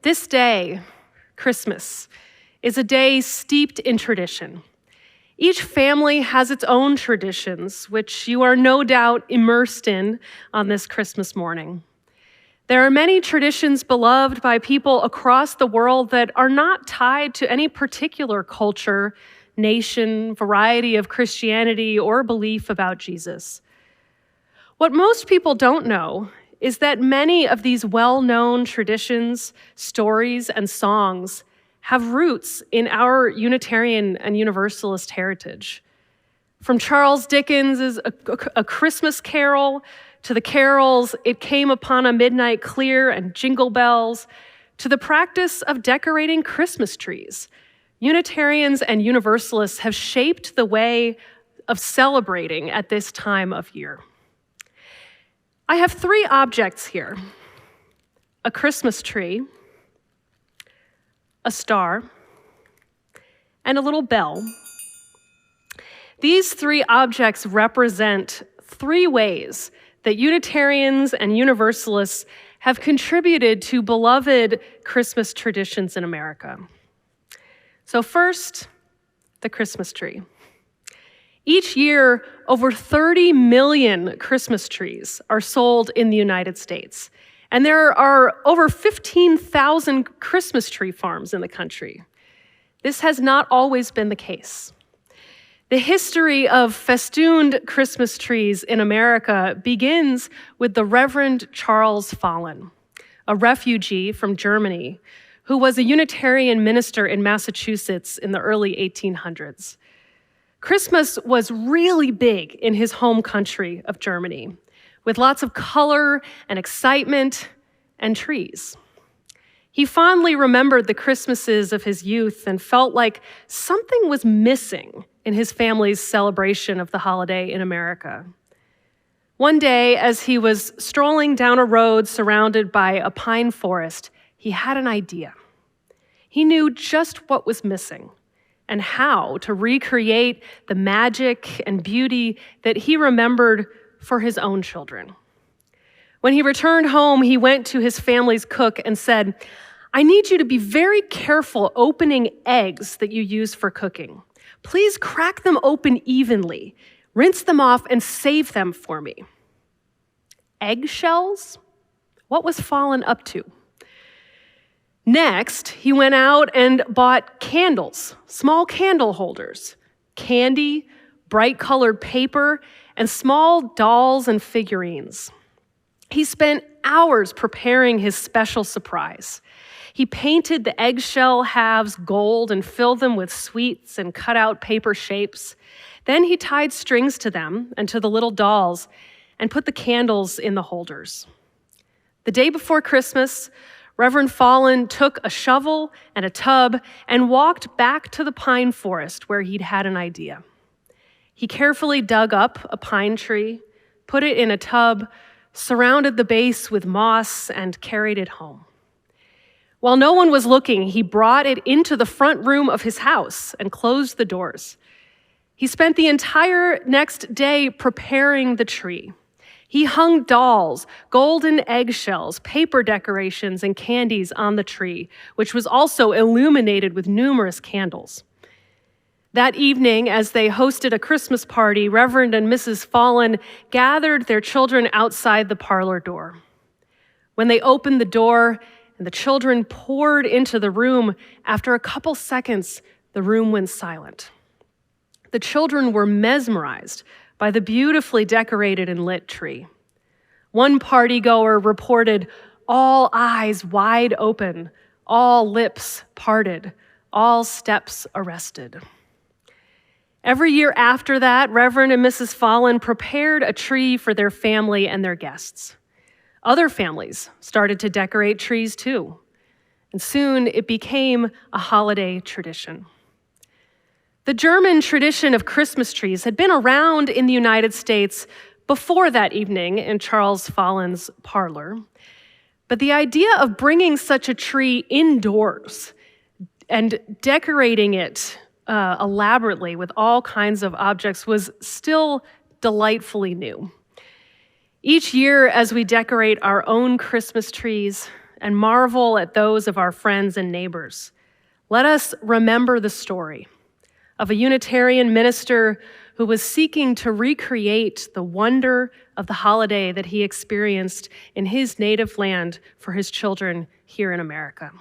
This day, Christmas, is a day steeped in tradition. Each family has its own traditions, which you are no doubt immersed in on this Christmas morning. There are many traditions beloved by people across the world that are not tied to any particular culture, nation, variety of Christianity, or belief about Jesus. What most people don't know is that many of these well-known traditions, stories, and songs have roots in our Unitarian and Universalist heritage. From Charles Dickens' A Christmas Carol to the carols, It Came Upon a Midnight Clear and Jingle Bells, to the practice of decorating Christmas trees, Unitarians and Universalists have shaped the way of celebrating at this time of year. I have 3 objects here: a Christmas tree, a star, and a little bell. These 3 objects represent 3 ways that Unitarians and Universalists have contributed to beloved Christmas traditions in America. So first, the Christmas tree. Each year, over 30 million Christmas trees are sold in the United States, and there are over 15,000 Christmas tree farms in the country. This has not always been the case. The history of festooned Christmas trees in America begins with the Reverend Charles Follen, a refugee from Germany who was a Unitarian minister in Massachusetts in the early 1800s. Christmas was really big in his home country of Germany, with lots of color and excitement and trees. He fondly remembered the Christmases of his youth and felt like something was missing in his family's celebration of the holiday in America. One day, as he was strolling down a road surrounded by a pine forest, he had an idea. He knew just what was missing and how to recreate the magic and beauty that he remembered for his own children. When he returned home, he went to his family's cook and said, "I need you to be very careful opening eggs that you use for cooking. Please crack them open evenly, rinse them off, and save them for me." Eggshells? What was Follen up to? Next, he went out and bought candles, small candle holders, candy, bright-colored paper, and small dolls and figurines. He spent hours preparing his special surprise. He painted the eggshell halves gold and filled them with sweets and cut-out paper shapes. Then he tied strings to them and to the little dolls and put the candles in the holders. The day before Christmas, Reverend Follen took a shovel and a tub and walked back to the pine forest where he'd had an idea. He carefully dug up a pine tree, put it in a tub, surrounded the base with moss, and carried it home. While no one was looking, he brought it into the front room of his house and closed the doors. He spent the entire next day preparing the tree. He hung dolls, golden eggshells, paper decorations, and candies on the tree, which was also illuminated with numerous candles. That evening, as they hosted a Christmas party, Reverend and Mrs. Follen gathered their children outside the parlor door. When they opened the door and the children poured into the room, after a couple seconds, the room went silent. The children were mesmerized by the beautifully decorated and lit tree. One partygoer reported, "All eyes wide open, all lips parted, all steps arrested." Every year after that, Reverend and Mrs. Follen prepared a tree for their family and their guests. Other families started to decorate trees too, and soon it became a holiday tradition. The German tradition of Christmas trees had been around in the United States before that evening in Charles Follen's parlor, but the idea of bringing such a tree indoors and decorating it elaborately with all kinds of objects was still delightfully new. Each year, as we decorate our own Christmas trees and marvel at those of our friends and neighbors, let us remember the story of a Unitarian minister who was seeking to recreate the wonder of the holiday that he experienced in his native land for his children here in America.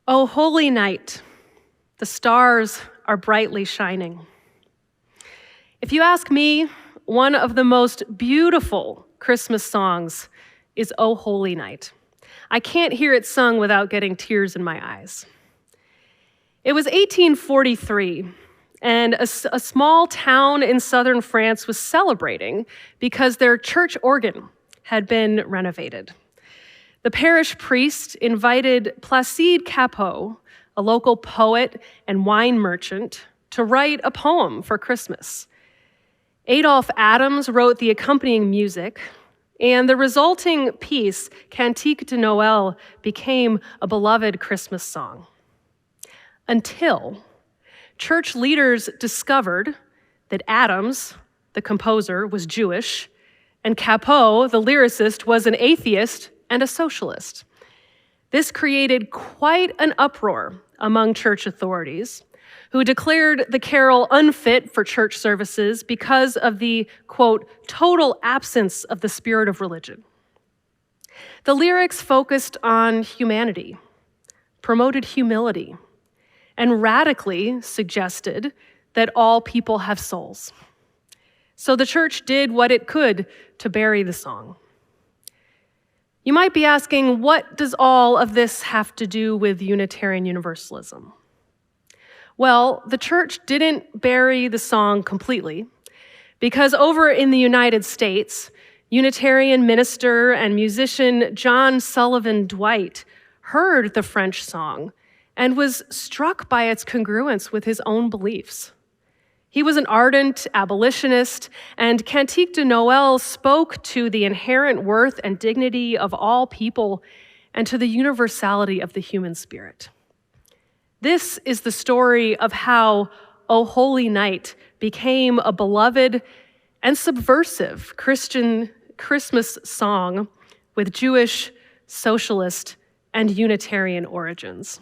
O holy night, the stars are brightly shining. If you ask me, one of the most beautiful Christmas songs is O Holy Night. I can't hear it sung without getting tears in my eyes. It was 1843, and a small town in southern France was celebrating because their church organ had been renovated. The parish priest invited Placide Cappeau, a local poet and wine merchant, to write a poem for Christmas. Adolphe Adams wrote the accompanying music, and the resulting piece, Cantique de Noël, became a beloved Christmas song. Until church leaders discovered that Adams, the composer, was Jewish, and Cappeau, the lyricist, was an atheist and a socialist. This created quite an uproar among church authorities, who declared the carol unfit for church services because of the, quote, total absence of the spirit of religion. The lyrics focused on humanity, promoted humility, and radically suggested that all people have souls. So the church did what it could to bury the song. You might be asking, what does all of this have to do with Unitarian Universalism? Well, the church didn't bury the song completely, because over in the United States, Unitarian minister and musician John Sullivan Dwight heard the French song and was struck by its congruence with his own beliefs. He was an ardent abolitionist, and Cantique de Noël spoke to the inherent worth and dignity of all people and to the universality of the human spirit. This is the story of how O Holy Night became a beloved and subversive Christian Christmas song with Jewish, socialist, and Unitarian origins.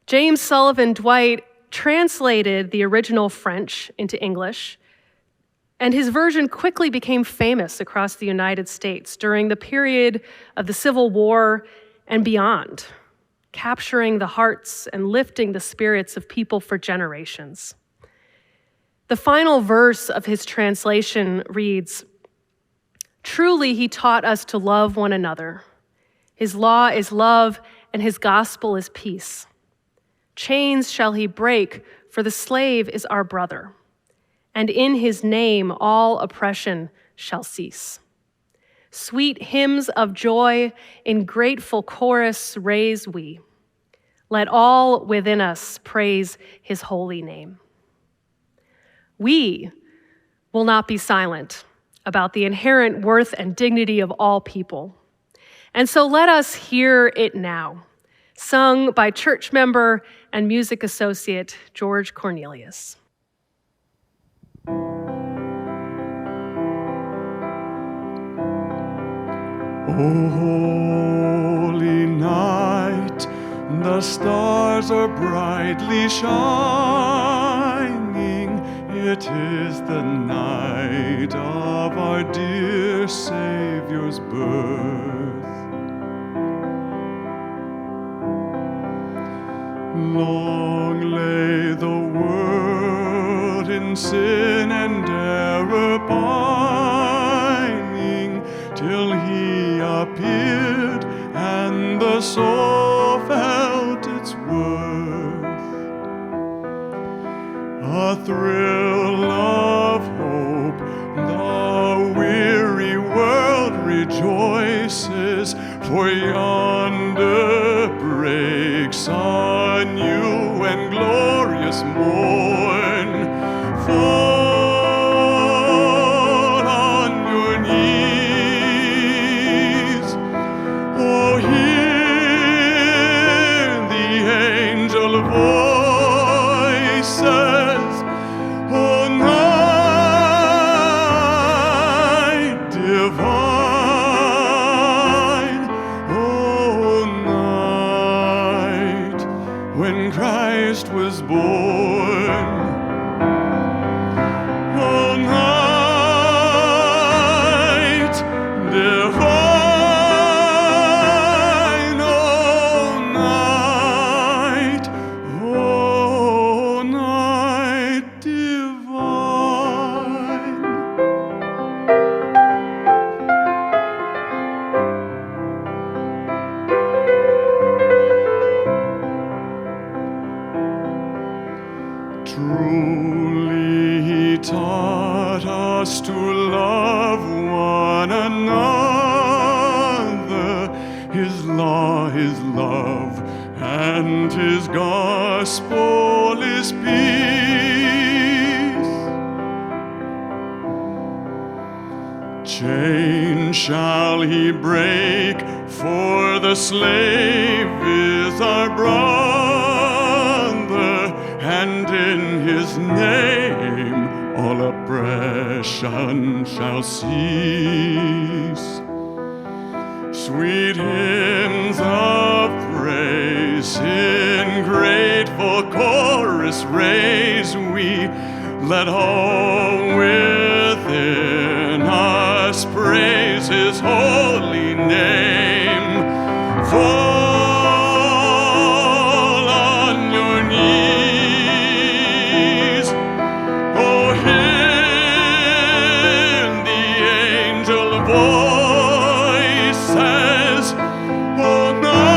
James Sullivan Dwight translated the original French into English, and his version quickly became famous across the United States during the period of the Civil War and beyond, capturing the hearts and lifting the spirits of people for generations. The final verse of his translation reads, "Truly he taught us to love one another. His law is love, and his gospel is peace. Chains shall he break, for the slave is our brother, and in his name all oppression shall cease. Sweet hymns of joy in grateful chorus raise we. Let all within us praise his holy name." We will not be silent about the inherent worth and dignity of all people. And so let us hear it now, sung by church member and music associate George Cornelius. O holy night, the stars are brightly shining. It is the night of our dear Savior's birth. Long lay the world in sin and error pining, till he appeared and the soul felt its worth. A thrill of hope, the weary world rejoices, for yonder breaks a new and glorious morn. Fall on your knees. Oh, hear the angel voices. Oh, night divine. Christ was born. Oh, night divine, oh, night divine. Truly he taught us to love one another. His law is love, and his gospel is peace. Chain shall he break, for the slave is our brother, and in his name all oppression shall cease. Sweet hymns of praise in grateful chorus raise we, let all within us praise his holy name. Fall on your knees, oh, hear the angel voices, oh, night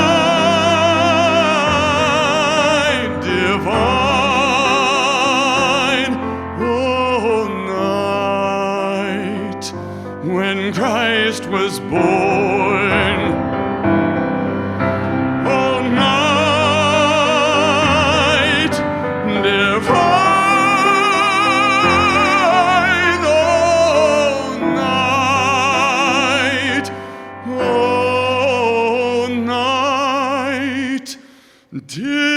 divine, oh, night when Christ was born. Oh, night divine, oh, night divine.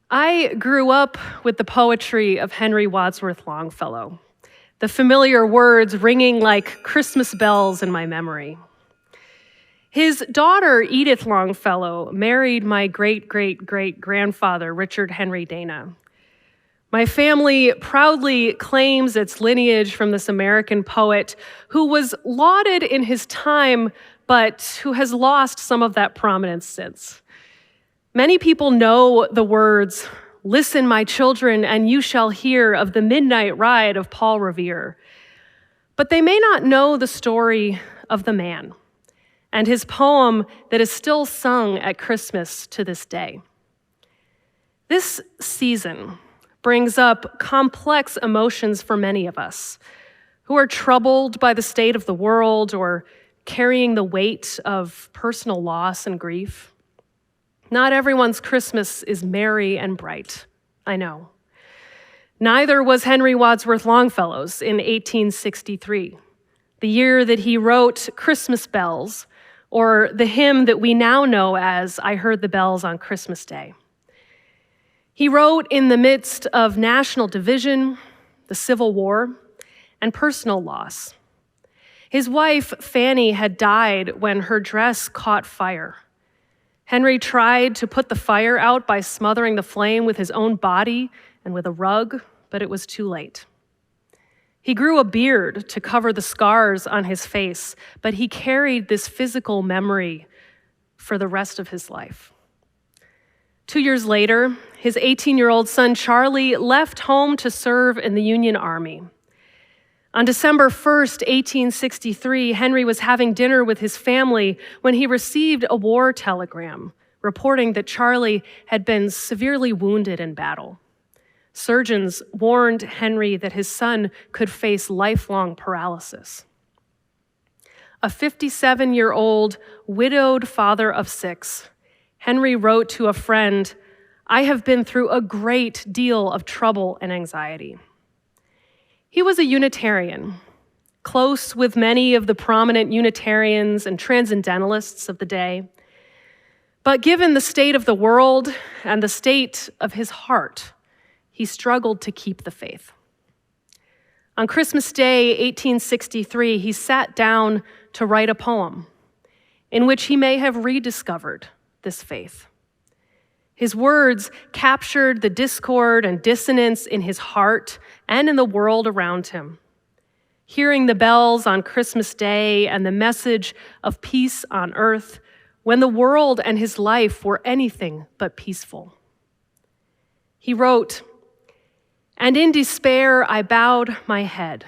I grew up with the poetry of Henry Wadsworth Longfellow, the familiar words ringing like Christmas bells in my memory. His daughter, Edith Longfellow, married my great-great-great-grandfather, Richard Henry Dana. My family proudly claims its lineage from this American poet who was lauded in his time, but who has lost some of that prominence since. Many people know the words, "Listen, my children, and you shall hear of the midnight ride of Paul Revere." But they may not know the story of the man and his poem that is still sung at Christmas to this day. This season brings up complex emotions for many of us who are troubled by the state of the world or carrying the weight of personal loss and grief. Not everyone's Christmas is merry and bright, I know. Neither was Henry Wadsworth Longfellow's in 1863, the year that he wrote Christmas Bells, or the hymn that we now know as I Heard the Bells on Christmas Day. He wrote in the midst of national division, the Civil War, and personal loss. His wife, Fanny, had died when her dress caught fire. Henry tried to put the fire out by smothering the flame with his own body and with a rug, but it was too late. He grew a beard to cover the scars on his face, but he carried this physical memory for the rest of his life. 2 years later, his 18-year-old son, Charlie, left home to serve in the Union Army. On December 1st, 1863, Henry was having dinner with his family when he received a war telegram reporting that Charlie had been severely wounded in battle. Surgeons warned Henry that his son could face lifelong paralysis. A 57-year-old widowed father of 6, Henry wrote to a friend, "I have been through a great deal of trouble and anxiety. He was a Unitarian, close with many of the prominent Unitarians and Transcendentalists of the day. But given the state of the world and the state of his heart, he struggled to keep the faith. On Christmas Day, 1863, he sat down to write a poem in which he may have rediscovered this faith. His words captured the discord and dissonance in his heart and in the world around him. Hearing the bells on Christmas Day and the message of peace on earth when the world and his life were anything but peaceful. He wrote, "And in despair I bowed my head.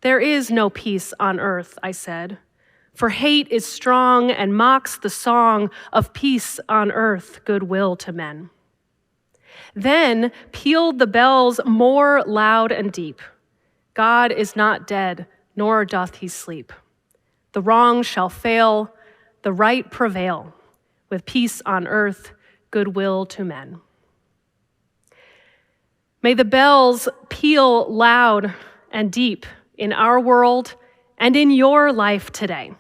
There is no peace on earth, I said, for hate is strong and mocks the song of peace on earth, goodwill to men." Then pealed the bells more loud and deep. God is not dead, nor doth he sleep. The wrong shall fail, the right prevail, with peace on earth, goodwill to men. May the bells peal loud and deep in our world and in your life today,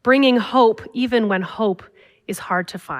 bringing hope even when hope is hard to find.